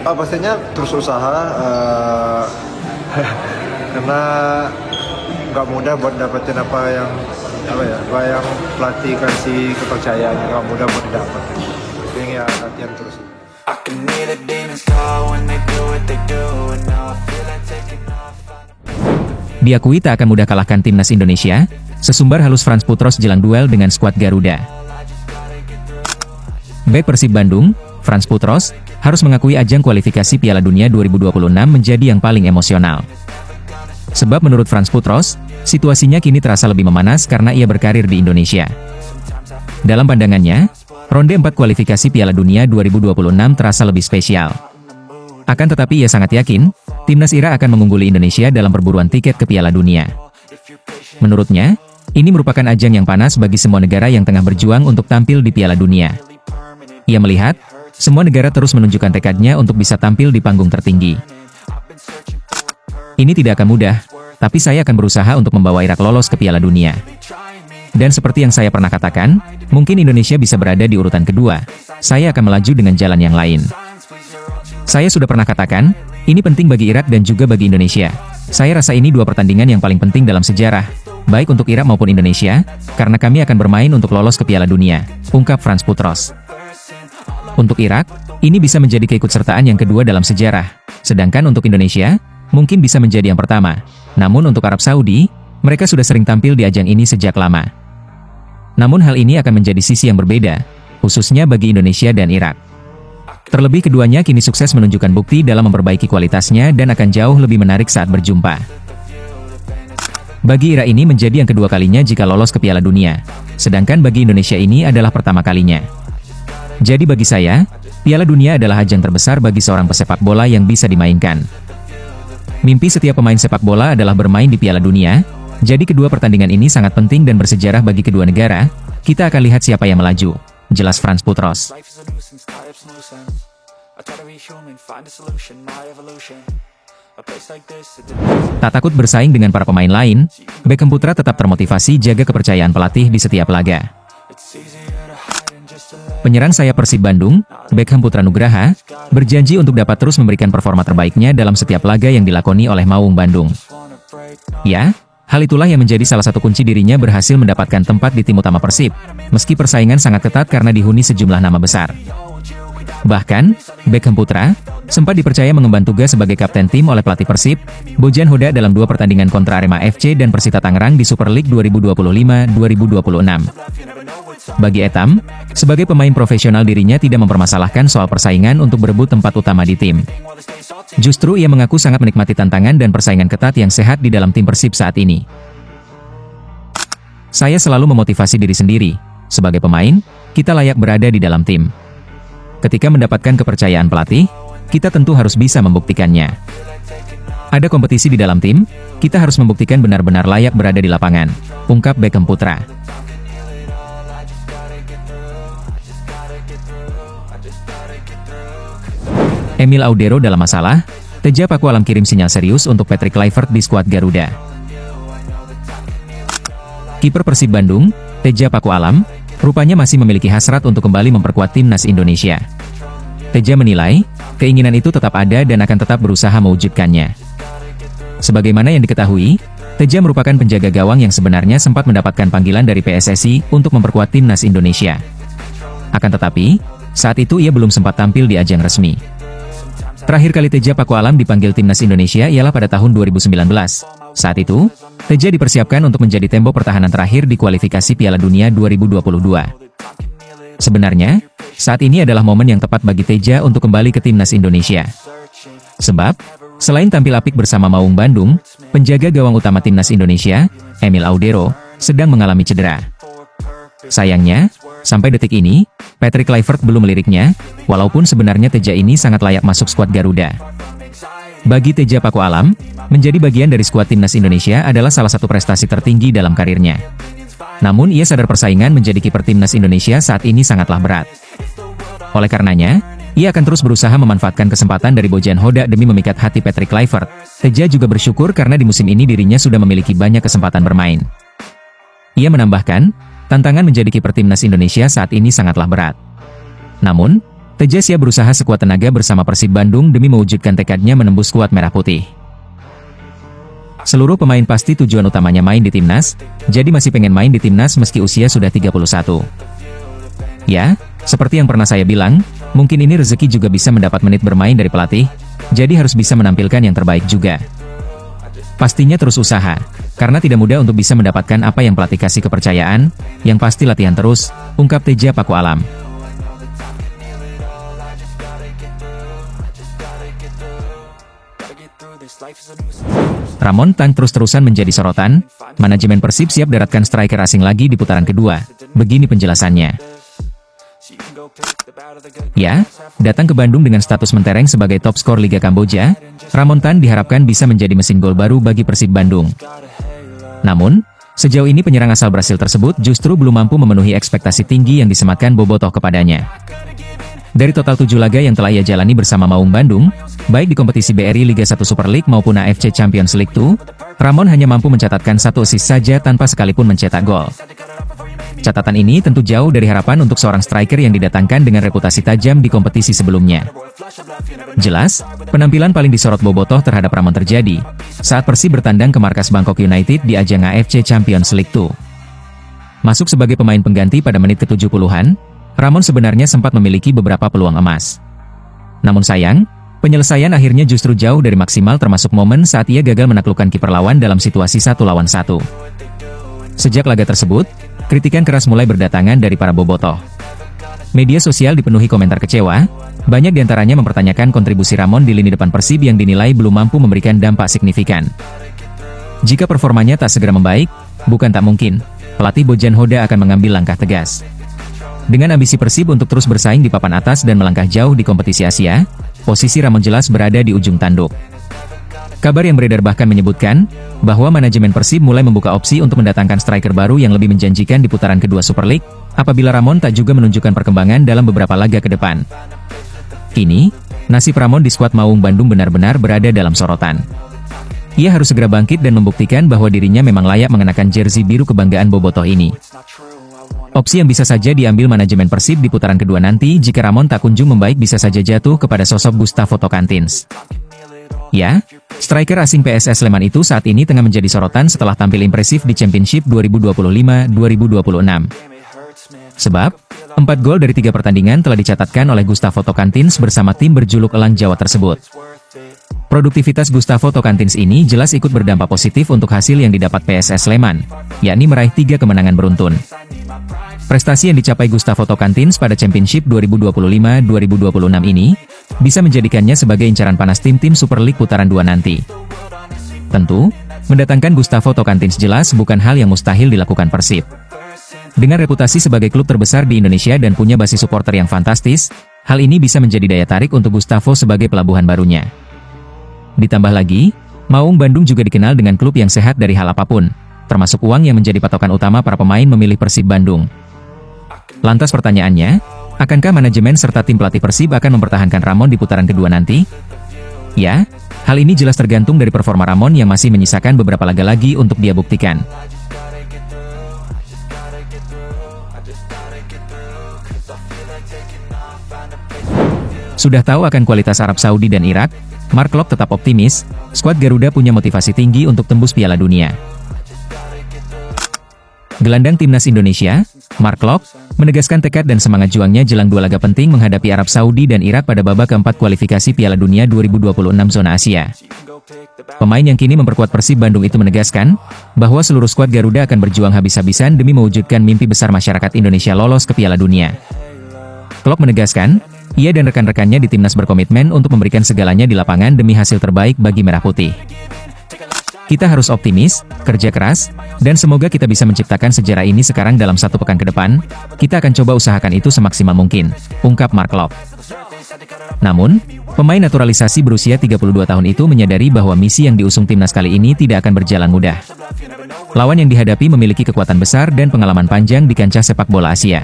Pastinya terus usaha, karena nggak mudah buat dapetin apa yang pelatih kasih kepercayaan, nggak mudah buat didapat. Jadi ya latihan terus. Diakui tak akan mudah kalahkan timnas Indonesia, sesumbar halus Frans Putros jelang duel dengan skuad Garuda. Bek Persib Bandung, Frans Putros, harus mengakui ajang kualifikasi Piala Dunia 2026 menjadi yang paling emosional. Sebab menurut Frans Putros, situasinya kini terasa lebih memanas karena ia berkarir di Indonesia. Dalam pandangannya, ronde 4 kualifikasi Piala Dunia 2026 terasa lebih spesial. Akan tetapi ia sangat yakin, timnas Irak akan mengungguli Indonesia dalam perburuan tiket ke Piala Dunia. Menurutnya, ini merupakan ajang yang panas bagi semua negara yang tengah berjuang untuk tampil di Piala Dunia. Ia melihat, semua negara terus menunjukkan tekadnya untuk bisa tampil di panggung tertinggi. Ini tidak akan mudah, tapi saya akan berusaha untuk membawa Irak lolos ke Piala Dunia. Dan seperti yang saya pernah katakan, mungkin Indonesia bisa berada di urutan kedua. Saya akan melaju dengan jalan yang lain. Saya sudah pernah katakan, ini penting bagi Irak dan juga bagi Indonesia. Saya rasa ini dua pertandingan yang paling penting dalam sejarah, baik untuk Irak maupun Indonesia, karena kami akan bermain untuk lolos ke Piala Dunia, ungkap Frans Putros. Untuk Irak, ini bisa menjadi keikutsertaan yang kedua dalam sejarah, sedangkan untuk Indonesia, mungkin bisa menjadi yang pertama. Namun untuk Arab Saudi, mereka sudah sering tampil di ajang ini sejak lama. Namun hal ini akan menjadi sisi yang berbeda, khususnya bagi Indonesia dan Irak. Terlebih keduanya kini sukses menunjukkan bukti dalam memperbaiki kualitasnya dan akan jauh lebih menarik saat berjumpa. Bagi Irak ini menjadi yang kedua kalinya jika lolos ke Piala Dunia, sedangkan bagi Indonesia ini adalah pertama kalinya. Jadi bagi saya, Piala Dunia adalah ajang terbesar bagi seorang pesepak bola yang bisa dimainkan. Mimpi setiap pemain sepak bola adalah bermain di Piala Dunia, jadi kedua pertandingan ini sangat penting dan bersejarah bagi kedua negara. Kita akan lihat siapa yang melaju, jelas Frans Putros. Tak takut bersaing dengan para pemain lain, Beckham Putra tetap termotivasi jaga kepercayaan pelatih di setiap laga. Penyerang sayap Persib Bandung, Beckham Putra Nugraha, berjanji untuk dapat terus memberikan performa terbaiknya dalam setiap laga yang dilakoni oleh Maung Bandung. Ya, hal itulah yang menjadi salah satu kunci dirinya berhasil mendapatkan tempat di tim utama Persib, meski persaingan sangat ketat karena dihuni sejumlah nama besar. Bahkan, Beckham Putra sempat dipercaya mengemban tugas sebagai kapten tim oleh pelatih Persib, Bojan Hoda dalam 2 pertandingan kontra Arema FC dan Persita Tangerang di Super League 2025-2026. Bagi Etam, sebagai pemain profesional dirinya tidak mempermasalahkan soal persaingan untuk berebut tempat utama di tim. Justru ia mengaku sangat menikmati tantangan dan persaingan ketat yang sehat di dalam tim Persib saat ini. Saya selalu memotivasi diri sendiri. Sebagai pemain, kita layak berada di dalam tim. Ketika mendapatkan kepercayaan pelatih, kita tentu harus bisa membuktikannya. Ada kompetisi di dalam tim, kita harus membuktikan benar-benar layak berada di lapangan, ungkap Beckham Putra. Emil Audero dalam masalah, Teja Paku Alam kirim sinyal serius untuk Patrick Kluivert di skuad Garuda. Kiper Persib Bandung, Teja Paku Alam, rupanya masih memiliki hasrat untuk kembali memperkuat timnas Indonesia. Teja menilai, keinginan itu tetap ada dan akan tetap berusaha mewujudkannya. Sebagaimana yang diketahui, Teja merupakan penjaga gawang yang sebenarnya sempat mendapatkan panggilan dari PSSI untuk memperkuat timnas Indonesia. Akan tetapi, saat itu ia belum sempat tampil di ajang resmi. Terakhir kali Teja Paku Alam dipanggil timnas Indonesia ialah pada tahun 2019. Saat itu, Teja dipersiapkan untuk menjadi tembok pertahanan terakhir di kualifikasi Piala Dunia 2022. Sebenarnya, saat ini adalah momen yang tepat bagi Teja untuk kembali ke timnas Indonesia. Sebab, selain tampil apik bersama Maung Bandung, penjaga gawang utama timnas Indonesia, Emil Audero, sedang mengalami cedera. Sayangnya, sampai detik ini, Patrick Kluivert belum meliriknya, walaupun sebenarnya Teja ini sangat layak masuk skuad Garuda. Bagi Teja Paku Alam, menjadi bagian dari skuad timnas Indonesia adalah salah satu prestasi tertinggi dalam karirnya. Namun ia sadar persaingan menjadi kiper timnas Indonesia saat ini sangatlah berat. Oleh karenanya, ia akan terus berusaha memanfaatkan kesempatan dari Bojan Hoda demi memikat hati Patrick Kluivert. Teja juga bersyukur karena di musim ini dirinya sudah memiliki banyak kesempatan bermain. Ia menambahkan, tantangan menjadi kiper timnas Indonesia saat ini sangatlah berat. Namun, Teja siap berusaha sekuat tenaga bersama Persib Bandung demi mewujudkan tekadnya menembus skuad merah putih. Seluruh pemain pasti tujuan utamanya main di timnas, jadi masih pengen main di timnas meski usia sudah 31. Ya, seperti yang pernah saya bilang, mungkin ini rezeki juga bisa mendapat menit bermain dari pelatih, jadi harus bisa menampilkan yang terbaik juga. Pastinya terus usaha, karena tidak mudah untuk bisa mendapatkan apa yang pelatih kasih kepercayaan, yang pasti latihan terus, ungkap Teja Paku Alam. Ramon Tang terus-terusan menjadi sorotan, manajemen Persib siap daratkan striker asing lagi di putaran kedua, begini penjelasannya. Ya, datang ke Bandung dengan status mentereng sebagai top skor Liga Kamboja, Ramon Tang diharapkan bisa menjadi mesin gol baru bagi Persib Bandung. Namun, sejauh ini penyerang asal Brasil tersebut justru belum mampu memenuhi ekspektasi tinggi yang disematkan Bobotoh kepadanya. Dari total 7 laga yang telah ia jalani bersama Maung Bandung, baik di kompetisi BRI Liga 1 Super League maupun AFC Champions League 2, Ramon hanya mampu mencatatkan 1 assist saja tanpa sekalipun mencetak gol. Catatan ini tentu jauh dari harapan untuk seorang striker yang didatangkan dengan reputasi tajam di kompetisi sebelumnya. Jelas, penampilan paling disorot Bobotoh terhadap Ramon terjadi saat Persib bertandang ke markas Bangkok United di ajang AFC Champions League 2. Masuk sebagai pemain pengganti pada menit ke-70-an, Ramon sebenarnya sempat memiliki beberapa peluang emas. Namun sayang, penyelesaian akhirnya justru jauh dari maksimal termasuk momen saat ia gagal menaklukkan kiper lawan dalam situasi 1 lawan 1. Sejak laga tersebut, kritikan keras mulai berdatangan dari para Bobotoh. Media sosial dipenuhi komentar kecewa, banyak diantaranya mempertanyakan kontribusi Ramon di lini depan Persib yang dinilai belum mampu memberikan dampak signifikan. Jika performanya tak segera membaik, bukan tak mungkin, pelatih Bojan Hoda akan mengambil langkah tegas. Dengan ambisi Persib untuk terus bersaing di papan atas dan melangkah jauh di kompetisi Asia, posisi Ramon jelas berada di ujung tanduk. Kabar yang beredar bahkan menyebutkan bahwa manajemen Persib mulai membuka opsi untuk mendatangkan striker baru yang lebih menjanjikan di putaran kedua Super League, apabila Ramon tak juga menunjukkan perkembangan dalam beberapa laga ke depan. Kini, nasib Ramon di skuad Maung Bandung benar-benar berada dalam sorotan. Ia harus segera bangkit dan membuktikan bahwa dirinya memang layak mengenakan jersey biru kebanggaan Bobotoh ini. Opsi yang bisa saja diambil manajemen Persib di putaran kedua nanti jika Ramon tak kunjung membaik bisa saja jatuh kepada sosok Gustavo Tocantins. Ya, striker asing PSS Sleman itu saat ini tengah menjadi sorotan setelah tampil impresif di Championship 2025-2026. Sebab, 4 gol dari 3 pertandingan telah dicatatkan oleh Gustavo Tocantins bersama tim berjuluk Elang Jawa tersebut. Produktivitas Gustavo Tocantins ini jelas ikut berdampak positif untuk hasil yang didapat PSS Sleman, yakni meraih 3 kemenangan beruntun. Prestasi yang dicapai Gustavo Tocantins pada Championship 2025-2026 ini, bisa menjadikannya sebagai incaran panas tim-tim Super League putaran 2 nanti. Tentu, mendatangkan Gustavo Tocantins jelas bukan hal yang mustahil dilakukan Persib. Dengan reputasi sebagai klub terbesar di Indonesia dan punya basis supporter yang fantastis, hal ini bisa menjadi daya tarik untuk Gustavo sebagai pelabuhan barunya. Ditambah lagi, Maung Bandung juga dikenal dengan klub yang sehat dari hal apapun, termasuk uang yang menjadi patokan utama para pemain memilih Persib Bandung. Lantas pertanyaannya, akankah manajemen serta tim pelatih Persib akan mempertahankan Ramon di putaran kedua nanti? Ya, hal ini jelas tergantung dari performa Ramon yang masih menyisakan beberapa laga lagi untuk dia buktikan. Sudah tahu akan kualitas Arab Saudi dan Irak, Mark Locke tetap optimis, skuad Garuda punya motivasi tinggi untuk tembus Piala Dunia. Gelandang timnas Indonesia, Mark Locke, menegaskan tekad dan semangat juangnya jelang 2 laga penting menghadapi Arab Saudi dan Irak pada babak keempat kualifikasi Piala Dunia 2026 zona Asia. Pemain yang kini memperkuat Persib Bandung itu menegaskan bahwa seluruh skuad Garuda akan berjuang habis-habisan demi mewujudkan mimpi besar masyarakat Indonesia lolos ke Piala Dunia. Locke menegaskan, ia dan rekan-rekannya di timnas berkomitmen untuk memberikan segalanya di lapangan demi hasil terbaik bagi Merah Putih. Kita harus optimis, kerja keras, dan semoga kita bisa menciptakan sejarah ini sekarang dalam 1 pekan ke depan. Kita akan coba usahakan itu semaksimal mungkin, ungkap Mark Locke. Namun, pemain naturalisasi berusia 32 tahun itu menyadari bahwa misi yang diusung timnas kali ini tidak akan berjalan mudah. Lawan yang dihadapi memiliki kekuatan besar dan pengalaman panjang di kancah sepak bola Asia.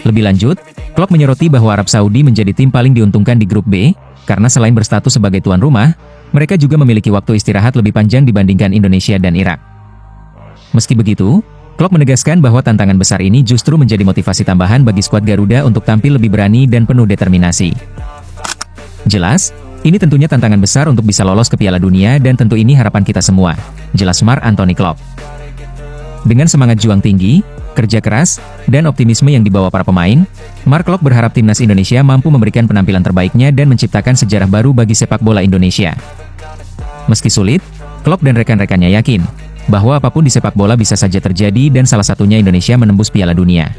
Lebih lanjut, Locke menyoroti bahwa Arab Saudi menjadi tim paling diuntungkan di grup B, karena selain berstatus sebagai tuan rumah, mereka juga memiliki waktu istirahat lebih panjang dibandingkan Indonesia dan Irak. Meski begitu, Klopp menegaskan bahwa tantangan besar ini justru menjadi motivasi tambahan bagi skuad Garuda untuk tampil lebih berani dan penuh determinasi. Jelas, ini tentunya tantangan besar untuk bisa lolos ke Piala Dunia dan tentu ini harapan kita semua, jelas Marc Anthony Klopp. Dengan semangat juang tinggi, kerja keras, dan optimisme yang dibawa para pemain, Mark Klopp berharap timnas Indonesia mampu memberikan penampilan terbaiknya dan menciptakan sejarah baru bagi sepak bola Indonesia. Meski sulit, Klopp dan rekan-rekannya yakin bahwa apapun di sepak bola bisa saja terjadi dan salah satunya Indonesia menembus Piala Dunia.